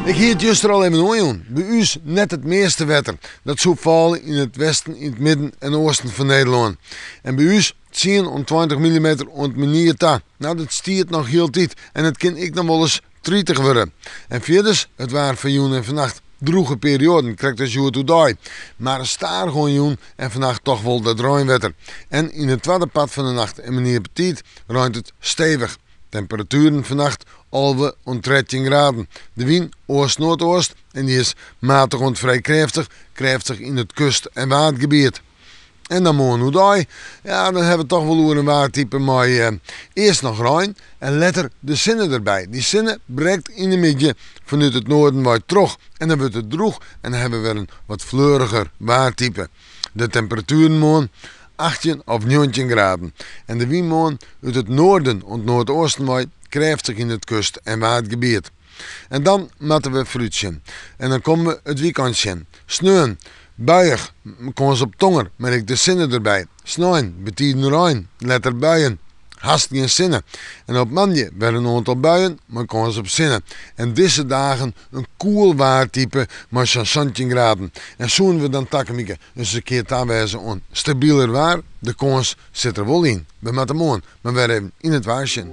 Ik heet juist er al even aan. Bij u is net het meeste wetter. Dat zou vallen in het westen, in het midden en oosten van Nederland. En bij u is 10 en 20 mm ont manier ta. Nou, dat stiert nog heel tijd. En het kan ik nog wel eens 30 worden. En verder, het waren van en vannacht droege perioden, krijgt als je het dag. Maar een staar gewoon en vannacht toch wel dat ruimwetter. En in het tweede pad van de nacht en meneer Petit ruimt het stevig. Temperaturen vannacht alweer rond 13 graden. De wind oost-noordoost en die is matig en vrij krachtig in het kust- en watergebied. En dan morgen hoe dag, ja, dan hebben we toch wel een watertype, maar eerst nog ruim en letter de zinnen erbij. Die zinnen breekt in de midden vanuit het noorden waait terug en dan wordt het droog en dan hebben we weer een wat fleuriger watertype. De temperaturen morgen 18 of 19 graden. En de wind morgen uit het noorden en noordoosten waait krachtig in het kust- en watergebied. En dan moeten we fruitje. En dan komen we het weekendje. Sneeuwen, buiig, kans op tonger, met ik de zinnen erbij. Sneeuwen, betekent ruim, letter buien. Haast geen zinnen. En op maandag weer een aantal buien, maar kans op zinnen. En deze dagen een koel watertype, maar zo'n 17 graden. En zoen we dan takken eens een keer aanwijzen on stabieler waar. De kans zit er wel in. We moeten morgen, maar weer even in het waarsje.